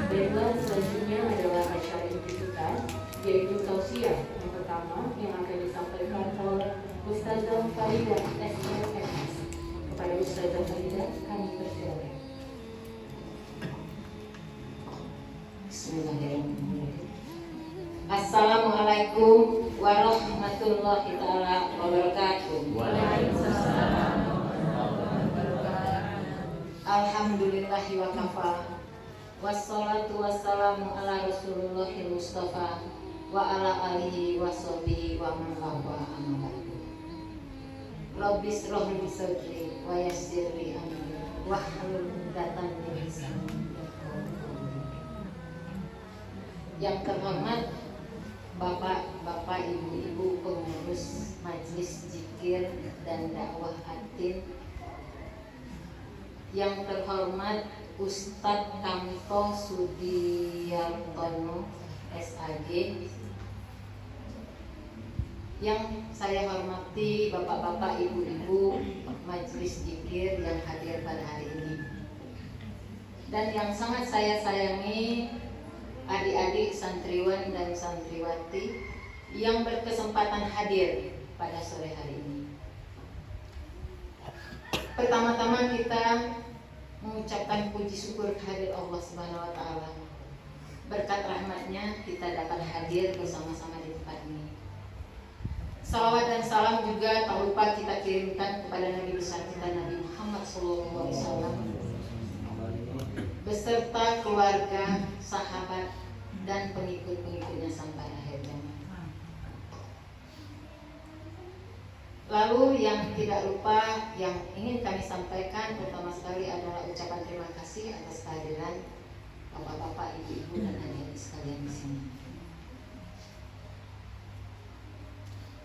Deadline selanjutnya adalah acara inti-intian, yaitu tausiah yang pertama yang akan disampaikan oleh Ustazah Faridah SMFS. Kepada Ustazah Faridah, kami persilakan. Bismillahirrahmanirrahim. Assalamualaikum warahmatullahi taala wabarakatuh. Waalaikumsalam warahmatullahi wabarakatuh. Alhamdulillahi wa kafa. Wassalatu wassalamu ala Rasulullahil Mustafa wa ala alihi wa sahbihi wa man wafa amma ba'du. Rabbi shrah li sadri wa yassir li amri wahlul 'uqdatam min lisani yafqahu qawli. Yang terhormat Bapak-bapak, ibu-ibu pengurus Majelis Zikir dan Dakwah Atin, yang terhormat Ustadz Kamto Sudiyartono SAG, yang saya hormati bapak-bapak, ibu-ibu Majelis Zikir yang hadir pada hari ini, dan yang sangat saya sayangi adik-adik santriwan dan santriwati yang berkesempatan hadir pada sore hari ini. Pertama-tama kita mengucapkan puji syukur kehadirat Allah Subhanahu wa taala. Berkat rahmatnya kita dapat hadir bersama-sama di tempat ini. Salawat dan salam juga tak lupa kita kirimkan kepada Nabi besar kita, Nabi Muhammad SAW, beserta keluarga, sahabat, dan pengikut-pengikutnya sampai akhir zaman. Lalu yang tidak lupa yang ingin kami sampaikan pertama sekali adalah ucapan terima kasih atas kehadiran bapak-bapak, ibu-ibu, dan adik-adik sekalian di sini.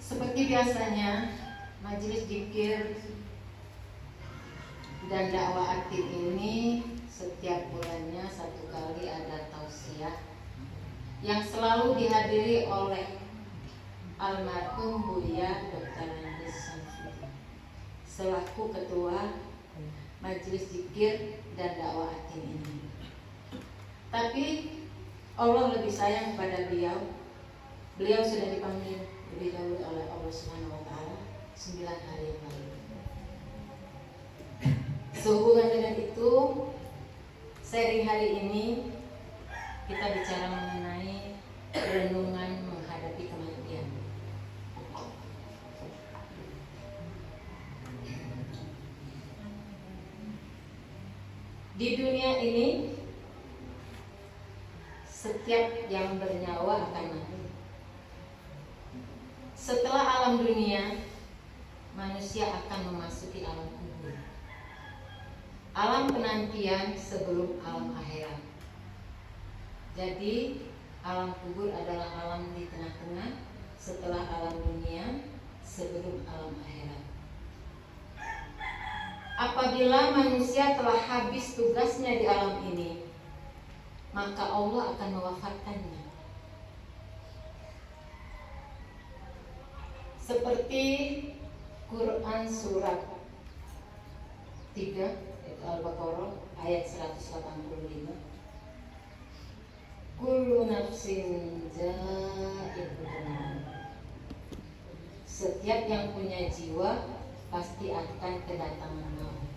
Seperti biasanya, Majelis Zikir dan Dakwah Atin ini setiap bulannya satu kali ada tausiah yang selalu dihadiri oleh almarhum Buya Dr. Nandes Samsudi selaku ketua Majelis Zikir dan Dakwah Atin ini. Tapi Allah lebih sayang kepada beliau. Beliau sudah dipanggil lebih dahulu oleh Allah Subhanahu wa taala 9 hari yang lalu. Sehubungan dengan itu, sharing hari ini kita bicara mengenai renungan menghadapi kematian. Di dunia ini, setiap yang bernyawa akan mati. Setelah alam dunia, manusia akan memasuki alam kubur, alam penantian sebelum alam akhirat. Jadi alam kubur adalah alam di tengah-tengah setelah alam dunia sebelum alam akhirat. Apabila manusia telah habis tugasnya di alam ini, maka Allah akan mewafatkannya. Seperti Quran surat 3 Al-Baqarah ayat 185. Kullu nafsin dha'iqatul maut. Setiap yang punya jiwa pasti akan kedatangan maut.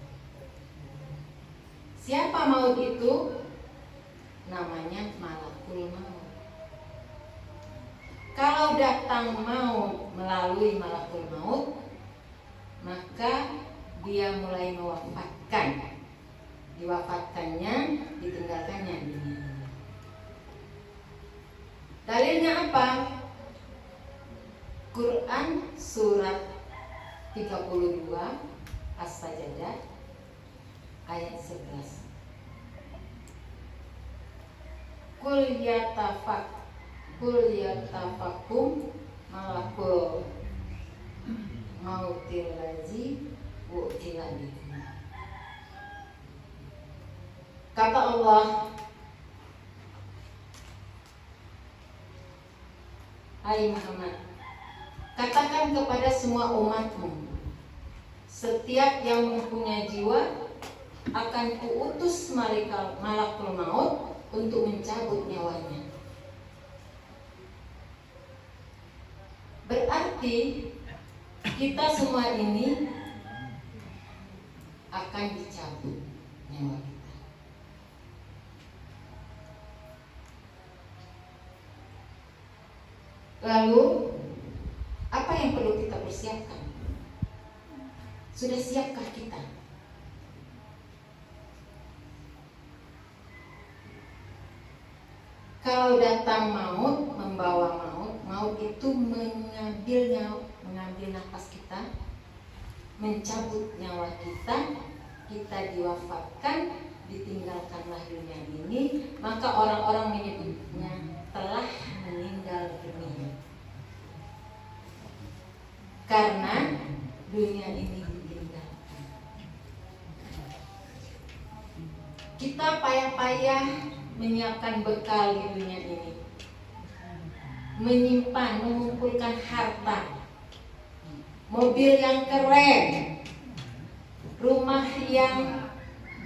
Siapa maut itu? Namanya malakul maut. Kalau datang maut melalui malakul maut, maka dia mulai mewafatkan. Diwafatkannya, ditinggalkannya dunia. Dalilnya apa? Quran surat 32 As-Sajdah ayat 11. Kul yatafakum malakul mautil ladzi wu'ila bikum. Kata Allah, hai Muhammad, katakan kepada semua umatmu, setiap yang mempunyai jiwa akan kuutus malakul maut untuk mencabut nyawanya. Berarti kita semua ini akan dicabut nyawa kita. Lalu apa yang perlu kita persiapkan? Sudah siapkah kita? Kalau datang maut, membawa maut, maut itu mengambil nafas kita, mencabut nyawa kita, kita diwafatkan, ditinggalkanlah dunia ini, maka orang-orang menyebutnya telah meninggal dunia. Karena dunia ini ditinggalkan. Kita payah-payah menyiapkan bekal di dunia ini, menyimpan, mengumpulkan harta, mobil yang keren, rumah yang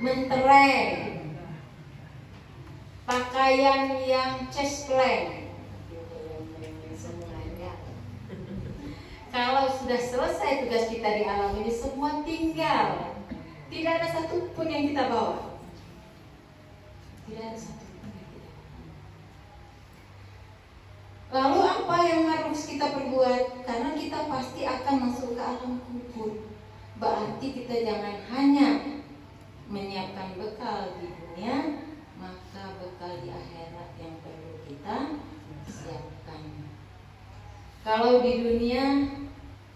mentereng, pakaian yang cespleng. Semuanya. Kalau sudah selesai tugas kita di alam ini, semua tinggal. Tidak ada satupun yang kita bawa. Tidak ada satupun yang kita bawa. Lalu apa yang harus kita perbuat? Karena kita pasti akan masuk ke alam kubur. Berarti kita jangan hanya menyiapkan bekal di dunia, maka bekal di akhirat yang perlu kita siapkan. Kalau di dunia,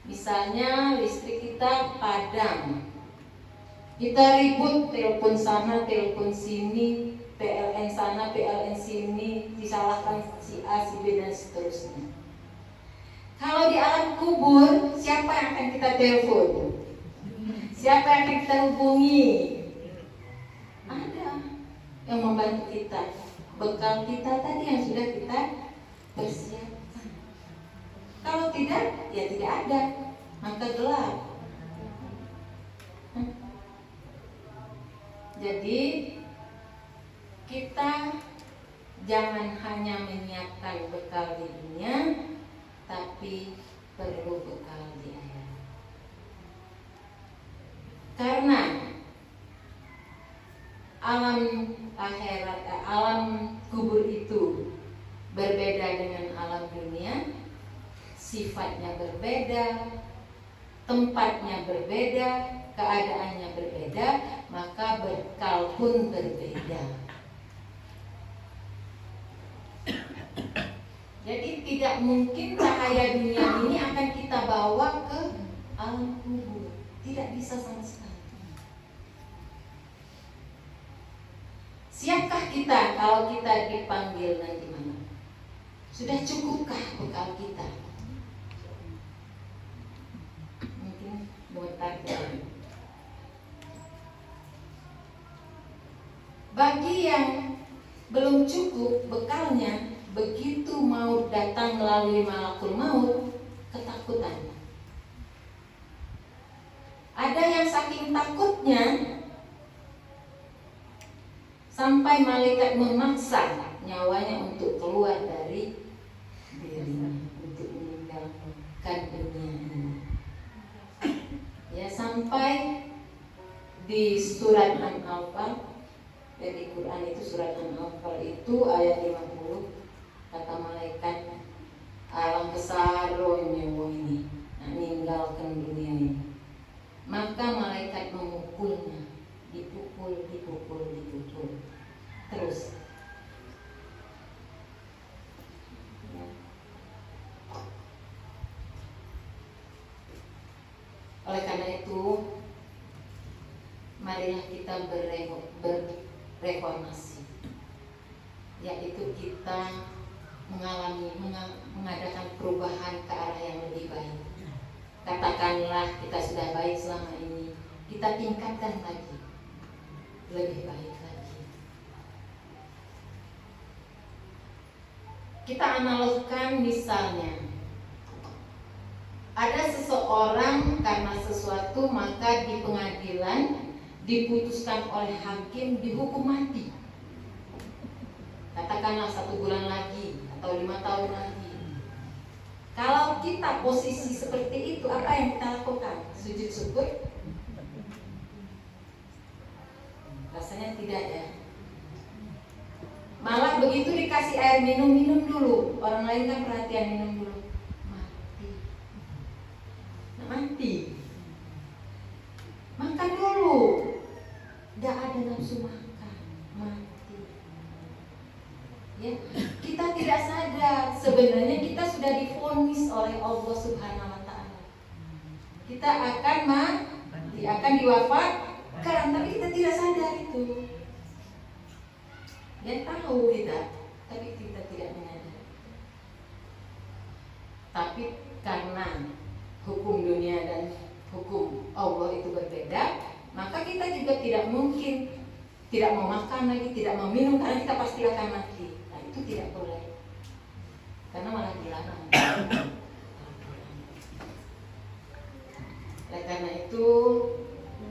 misalnya listrik kita padam, kita ribut, telepon sana, telepon sini, PLN sana, PLN sini, disalahkan si A, si B, dan seterusnya. Kalau di alam kubur, siapa yang akan kita telepon? Siapa yang akan kita hubungi? Ada yang membantu kita. Bekal kita tadi yang sudah kita persiapkan. Kalau tidak, ya tidak ada, maka gelap. Jadi kita jangan hanya menyiapkan bekal di dunia, tapi perlu bekal di akhirat. Karena alam akhirat, alam kubur itu berbeda dengan alam dunia, sifatnya berbeda, tempatnya berbeda, keadaannya berbeda, maka bekal pun berbeda. Jadi tidak mungkin cahaya dunia ini akan kita bawa ke alam kubur. Tidak bisa sama sekali. Siapkah kita kalau kita dipanggil nanti malam? Sudah cukupkah bekal kita? Mungkin bentar dulu. Bagi yang belum cukup bekalnya, begitu mau datang melalui malakul maut, ketakutan. Ada yang saking takutnya sampai malaikat memaksa nyawanya untuk keluar dari dirinya, untuk meninggalkan dunia ini. Ya, sampai di surat An-Anfal, dari Quran itu surat An-Anfal itu ayat 50, kata malaikat, alam kesaronya ini, meninggalkan dunia ini. Maka malaikat memukulnya, dipukul. Terus ya. Oleh karena itu, marilah kita berreformasi, yaitu kita mengadakan perubahan ke arah yang lebih baik. Katakanlah kita sudah baik selama ini, kita tingkatkan lagi, lebih baik lagi. Kita analogkan misalnya, ada seseorang karena sesuatu maka di pengadilan diputuskan oleh hakim dihukum mati. Katakanlah 1 bulan lagi atau 5 tahun lagi. Kalau kita posisi seperti itu, apa yang kita lakukan? Sujud syukur? Rasanya tidak ya. Malah begitu dikasih air minum, minum dulu. Orang lain kan perhatian, minum dulu. Mati. Makan dulu. Gak ada nafsu makan, mati. Ya, kita tidak sadar sebenarnya kita sudah divonis oleh Allah Subhanahu wa taala. Kita akan mati, akan diwafatkan, tapi kita tidak sadar itu. Ya tahu kita, tapi kita tidak menyadari. Tapi karena hukum dunia dan hukum Allah itu berbeda, maka kita juga tidak mungkin tidak mau makan lagi, tidak mau minum, karena kita pasti akan mati. Nah, itu tidak boleh, karena malah dilarang. Oleh karena itu,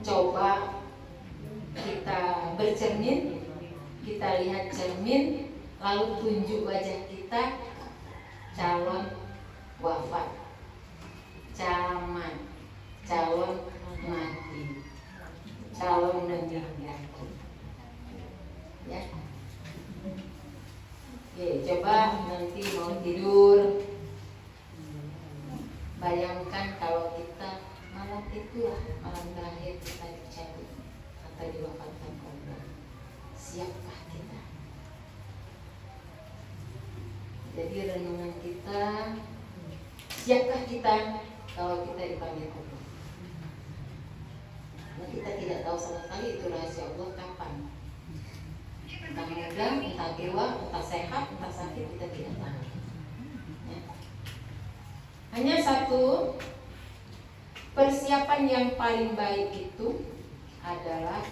coba kita bercermin, kita lihat cermin, lalu tunjuk wajah kita, calon wafat, camat, calon mati, calon meninggal. Ya. Oke, coba nanti mau tidur, bayangkan kalau kita malam itulah malam terakhir kita dicabut atau diwafatkan Allah. Siapkah kita? Jadi renungan kita, siapkah kita kalau kita dipanggil Allah? Nah, kita tidak tahu sama sekali itu rahasia Allah kapan. Entah muda, entah tua, entah sehat, entah sakit, kita tidak tahu. Ya. Hanya satu, persiapan yang paling baik itu adalah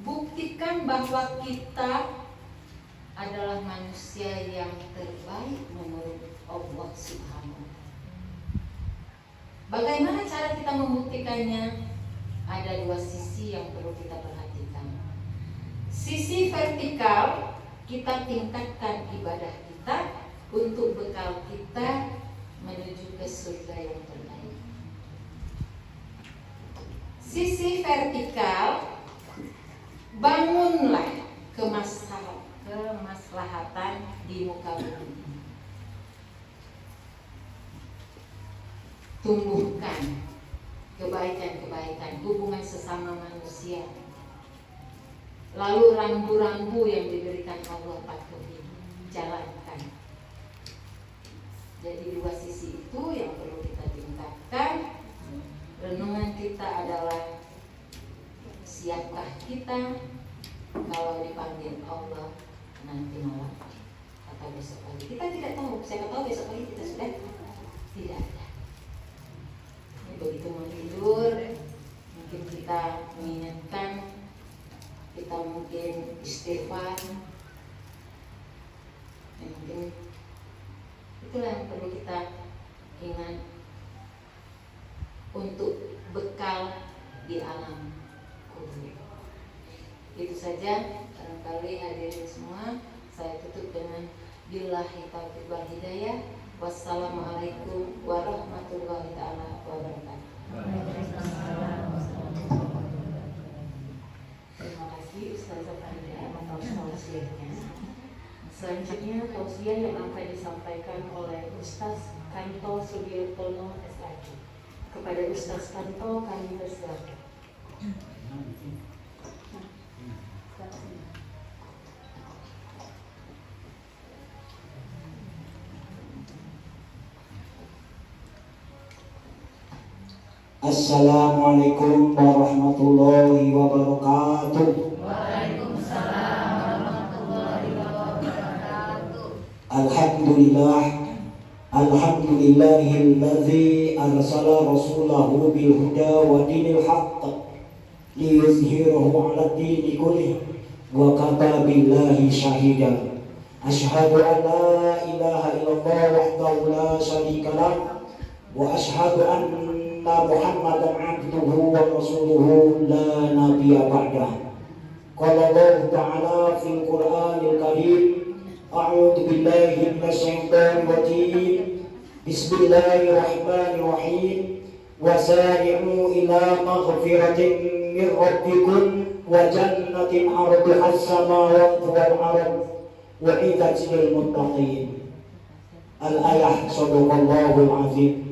buktikan bahwa kita adalah manusia yang terbaik menurut Allah Subhanahu. Bagaimana cara kita membuktikannya? Ada 2 sisi yang perlu kita perhatikan. Sisi vertikal, kita tingkatkan ibadah kita untuk bekal kita menuju ke surga yang terbaik. Sisi vertikal, bangunlah kemaslahatan di muka bumi. Tumbuhkan kebaikan-kebaikan, hubungan sesama manusia. Lalu rambu-rambu yang diberikan Allah patuhi, jalankan. Jadi 2 sisi itu yang perlu kita tingkatkan. Renungan kita adalah, siapkah kita kalau dipanggil Allah nanti malam atau besok pagi? Kita tidak tahu. Siapa tahu besok pagi kita sudah tidak ada. Begitu mau tidur, mungkin kita mengingatkan, kita mungkin istighfar, mungkin itulah yang perlu kita ingat untuk bekal di alam kubur. Itu saja, barangkali hadirin semua, saya tutup dengan billahi taufiq wal hidayah. Wassalamualaikum warahmatullahi taala wabarakatuh. Terima kasih Ustazah Farida atas tausiahnya. Selanjutnya tausiah yang akan disampaikan oleh Ustaz Kanto Sugiartono SAG. Kepada Ustaz Kanto kami persilakan. Assalamualaikum warahmatullahi wabarakatuh. Waalaikumsalam warahmatullahi wabarakatuh. Alhamdulillah, alhamdulillahilladzi arsala rasulahu bil huda wa dinil haqq liyuzhirahu 'ala dini kullih wa kafa billahi shahida. Asyhadu an la ilaha illallah wahdahu la syarika lah wa asyhadu anna Muhammadan abduhu wa rasuluhu la nabiyya ba'dah. Qala Allah ta'ala fil Qur'anil Karim, a'udzu billahi minasyaitonir rajim. Bismillahirrahmanirrahim. Wasari'u ila maghfiratin min rabbikum wa jannatin 'arduha as-samawati wal ardh wa 'iddat lil muttaqin. Al-ayah, sadaqallahul azim.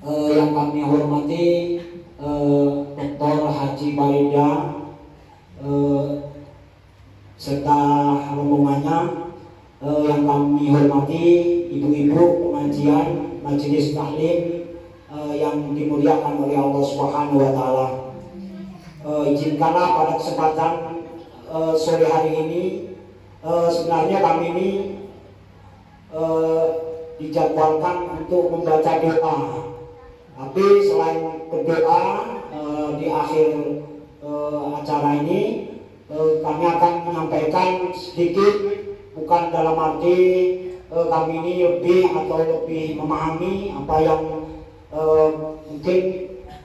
Yang kami hormati Dr. Haji Farida serta rombongannya, yang kami hormati ibu-ibu pengajian majelis taklim yang dimuliakan oleh Allah Subhanahu wa taala. Izinkanlah pada kesempatan sore hari ini, sebenarnya kami ini dijadwalkan untuk membaca doa. Tapi selain berdoa di akhir acara ini, kami akan menyampaikan sedikit, bukan dalam arti kami ini lebih atau lebih memahami apa yang mungkin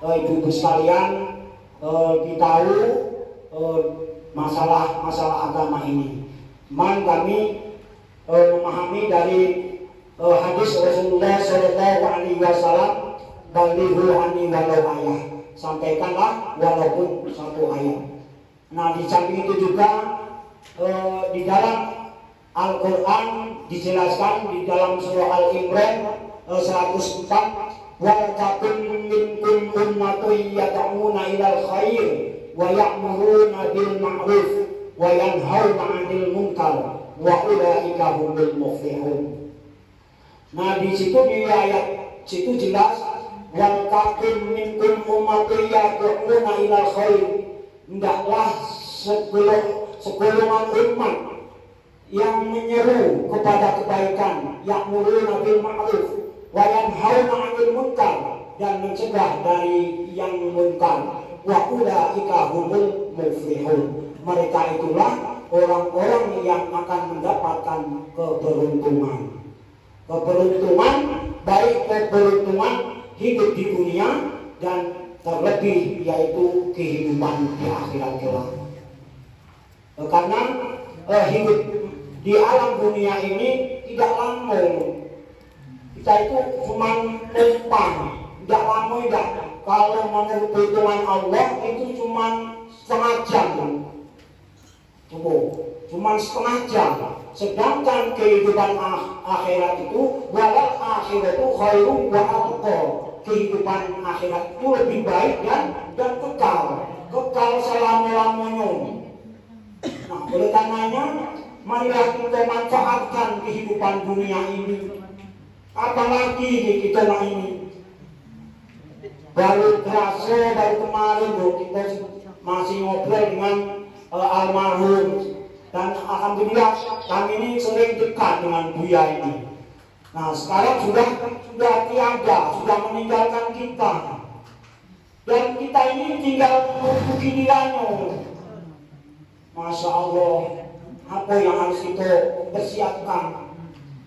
ibu-ibu sekalian ditahu masalah agama ini. Cuman kami memahami dari hadis Rasulullah Shallallahu Alaihi Wasallam, balighu anni walau ayah, sampaikanlah walaupun satu ayat. Nah, di samping itu juga di dalam Al-Quran dijelaskan di dalam surah Al-Imran 104, wa takum minkum ummatun yad'una ilal khair wa ya'muruna bil ma'ruf wa yanhauna 'anil munkar wa ulaika humul muflihun. Nah, di situ di ayat situ jelas, wal takum minkum ummatun yad'una ilal khair, hendaklah segolongan umat yang menyeru kepada kebaikan, ya'muruna bil ma'ruf wa yanhauna 'anil munkar, dan mencegah dari yang munkar, wa ulaika humul muflihun. Mereka itulah orang-orang yang akan mendapatkan keberuntungan. Keberuntungan, baik keberuntungan hidup di dunia dan terlebih yaitu kehidupan di akhirat kelak. Karena hidup di alam dunia ini tidak lama. Kita itu cuma numpang, tidak lama tidak. Kalau menurut perhitungan Allah itu cuma setengah jam. Cuma setengah jam. Sedangkan kehidupan akhirat itu, walal akhiratu khairum wa abqa. Kehidupan akhirat itu lebih baik dan kekal selama-lamanya. Nah, oleh karenanya, marilah kita manfaatkan kehidupan dunia ini. Apalagi kita ini baru kemarin kita masih ngobrol dengan almarhum, dan alhamdulillah kami ini sering dekat dengan Buya ini. Nah, sekarang sudah tiada, sudah meninggalkan kita, dan kita ini tinggal menunggu gilirannya. Masya Allah, apa yang harus kita persiapkan,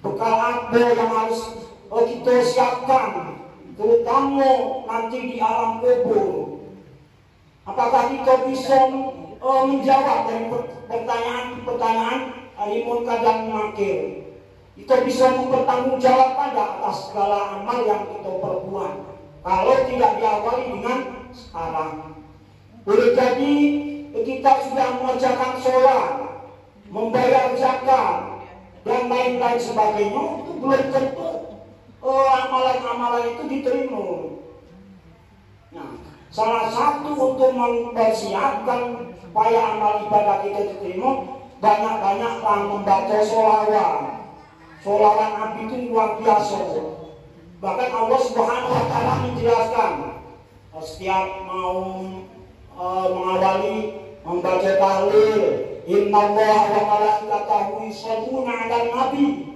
bekal apa yang harus kita siapkan, terutama nanti di alam kubur. Apakah kita bisa menjawab dari pertanyaan Munkar dan Nakir? Kita bisa mempertanggungjawab pada atas segala amal yang kita perbuat kalau tidak diawali dengan sekarang. Boleh jadi kita sudah mengerjakan sholat, membayar zakat, dan lain-lain sebagainya, itu belum tentu amalan-amalan itu diterima. Nah, salah satu untuk mempersiapkan supaya amal ibadah kita diterima, banyak-banyaklah membaca sholawat. Sholawat Nabi itu luar biasa. Bahkan Allah Subhanahu wa taala menjelaskan, setiap mau mengawali membaca tahlil, innallaha wa malaikatahu yusholluna 'alan nabi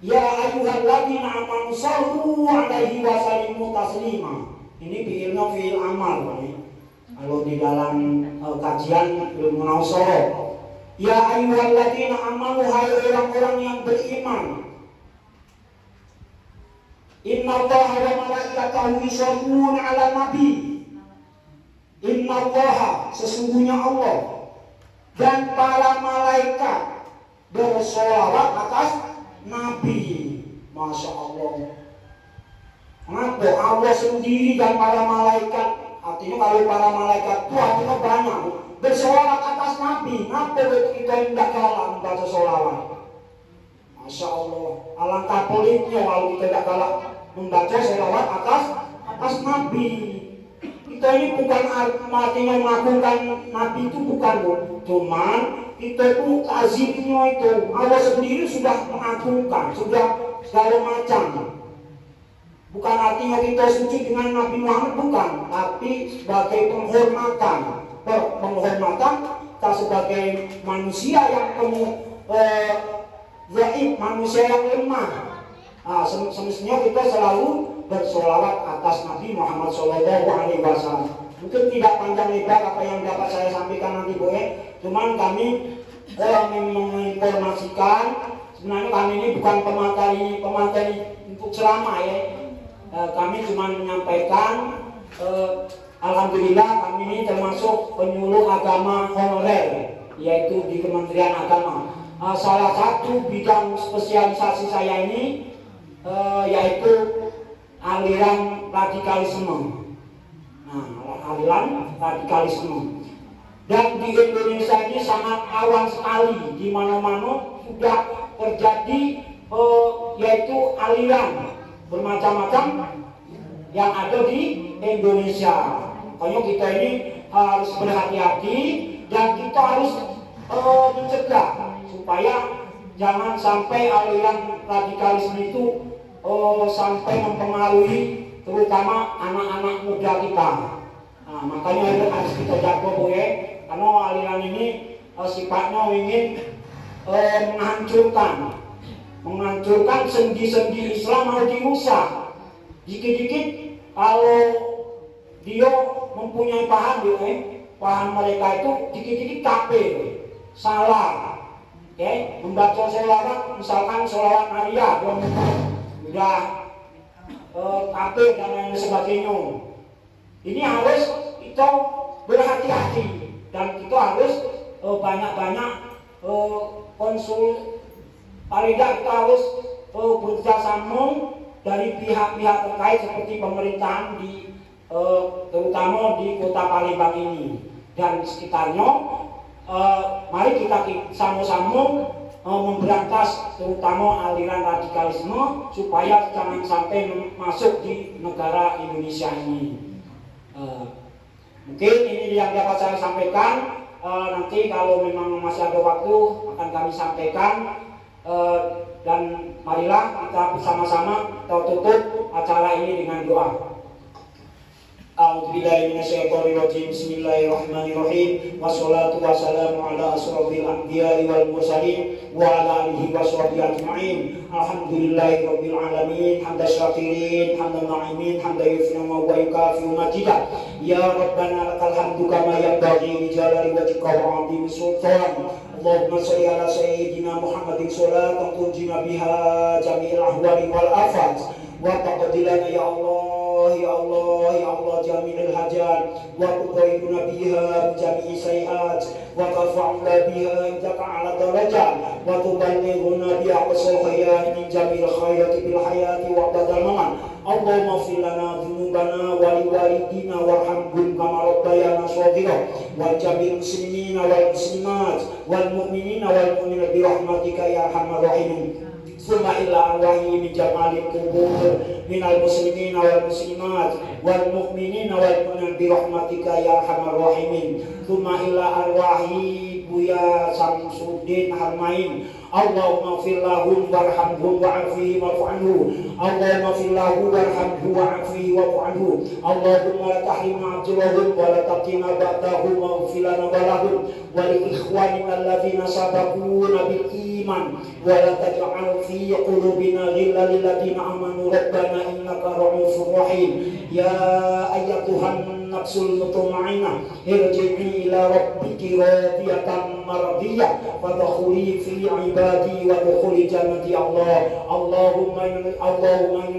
ya ayyuhalladzina amanu shallu 'alaihi wa sallimu taslima. Ini fi'ilnya fi'il amal nih. Kalau di dalam kajian belum mengenal sorot. Ya ayyuhalladzina amanu, hai orang-orang yang beriman. Innallaha wa malaikatahu yusholluna 'alan nabi. Innallaha, sesungguhnya Allah dan para malaikat bersolawat atas Nabi. Masya Allah. Maka Allah sendiri dan para malaikat, artinya kalau para malaikat itu artinya banyak, bersolawat atas Nabi. Kenapa kita tidak kalah membaca solawat? Masya Allah. Alangkah peliknya kalau kita tidak kalah membaca solawat atas Nabi. Kita ini bukan artinya mengagungkan Nabi itu bukan, cuman kita itu azimnya itu Allah sendiri sudah mengagungkan, sudah segala macam. Bukan artinya kita sujud dengan Nabi Muhammad, bukan, tapi sebagai penghormatan kita sebagai manusia yang zaif, manusia yang lemah. Semestinya kita selalu bersolawat atas Nabi Muhammad SAW. Mungkin tidak panjang lebar apa yang dapat saya sampaikan nanti cuman kami menginformasikan, sebenarnya kami ini bukan pemateri untuk ceramah ya. Kami cuma menyampaikan, alhamdulillah kami ini termasuk penyuluh agama honorer, yaitu di Kementerian Agama. Salah satu bidang spesialisasi saya ini yaitu aliran radikalisme. Aliran radikalisme. Dan di Indonesia ini sangat awam sekali, di mana-mana sudah terjadi yaitu aliran bermacam-macam yang ada di Indonesia. Makanya kita ini harus berhati-hati dan kita harus mencegah supaya jangan sampai aliran radikalisme itu sampai mempengaruhi terutama anak-anak muda kita. Makanya itu harus kita jaga karena aliran ini sifatnya ingin menghancurkan sendi-sendi Islam, harus dirusak. Dikit-dikit kalau dia mempunyai paham mereka itu dikit-dikit kafir, salah. Membaca sholawat, misalkan sholawat Maria, udah kafir dan lain sebagainya. Ini harus kita berhati-hati dan kita harus banyak-banyak konsul. Paling tidak kita harus bekerjasama dari pihak-pihak terkait seperti pemerintahan di terutama di kota Palembang ini dan sekitarnya. Mari kita sama-sama memberantas terutama aliran radikalisme supaya jangan sampai masuk di negara Indonesia ini. Mungkin ini yang dapat saya sampaikan. Nanti kalau memang masih ada waktu akan kami sampaikan. Dan marilah kita bersama-sama tutup acara ini dengan doa. A'udzubillahi minasyaitonirrajim. Bismillahirrahmanirrahim. Wassalatu wassalamu ala asrofil anbiya'i wal mursalin wa ala alihi washabihi ajma'in. Alhamdulillahi rabbil alamin. Hamdan syakirin, hamdan na'imin, hamdan yufna wa yukafi'u majidah. Ya Rabbana lakal hamdu kama yanbaghi li jalali wajhika wa 'azimi sultan. Allahumma sholli ala sayyidina Muhammadin sholatan tunjina biha jami'il ahwali wal afat wa taqaddilana ya Allah, ya Allah, ya Allah jami'il hajat wa tuqayyiduna biha jami'i sayiat wa tarfa'una biha indaka ala darajat wa tuballighuna biha aqsal khayat min jami'il khayrati bil hayati wa badal mamat. Allahumma ighfir lana dhunubana wa liwalidina warhamhum kama rabbayana shaghira wa jami'il muslimina wal muslimat wal mu'minina wal mu'minat bi rahmatika ya arhamar rahimin. Summa illa arwahi min jamalil kubur minal muslimina wal muslimat wal mu'minina wal mu'minat bi rahmatika ya arhamar rahimin. Summa illa arwahi Buya Samsuddin Harmain Allahumma fir lahum warhamhum wa'afihim wa'fu anhu. Allahumma fir lahu warhamhu wa'afihi wa'fu anhu. Allahumma la tahrimna ajrahum wa la taqina ba'dahum waghfir lana wa lahum wa li ikhwanina alladhina sabaquna bil iman wa la taj'al fi qulubina ghillan lil ladzina amanu rabbana innaka ra'ufur rahim. Ya ayyatuhan nafsul mutmainnah irji'i ila rabbiki radiyatan mardiyah fadkhuli fi ibadi wa dukhuli jannati Allah. Allahumma inna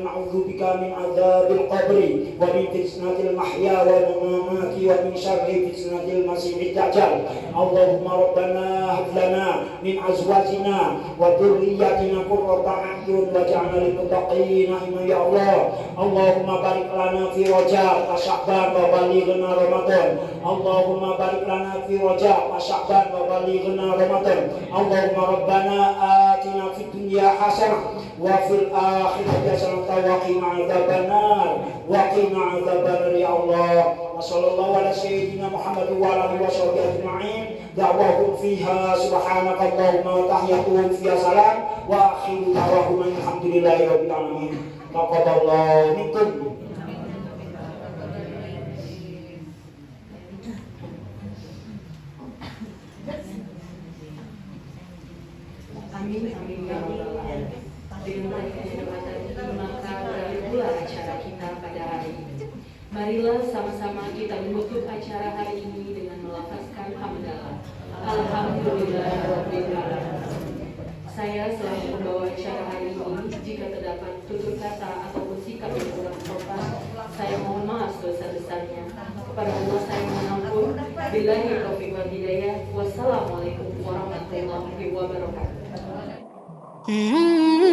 na'udzubika min adzabil qabri wa min fitnatil mahya wal mamati wa min syarri fitnatil masiihid dajjal. Allahumma rabbana hab lana min azwajina wa dhurriyyatina qurrata a'yun waj'alna lil muttaqina imama ya Allah. Allahumma barik lana fi Rajab wa Sya'ban wa balighna Ramadan. Allahumma barik lana fi Rajab wa Sya'ban wa balighna Ramadan. Allahumma rabbana atina fid dunya hasanah wa fil akhirati hasanah wa qina adzabannar wa qina adzabannar ya Allah. Wa sallallahu ala sayyidina Muhammad wa ala alihi washabbihi ajma'in. Da'wahum fiha subhanaka Allahumma wa tahiyyatuhum fiha salam wa akhiru da'wahum alhamdulillahi rabbil alamin. Taqabbalallahu minkum. Amin, amin ya rabbal alamin. Dengan kesempatan ini maka berakhir pula acara kita pada hari ini. Marilah sama-sama kita menutup acara hari ini dengan melafazkan hamdalah. Alhamdulillahirabbil alamin. Saya selaku pembawa acara hari ini, jika terdapat tutur kata ataupun sikap yang kurang sopan, saya mohon maaf sebesar-besarnya. Kepada Allah saya mohon ampun. Billahi taufiq wal hidayah. Wassalamualaikum warahmatullahi wabarakatuh. Hmm.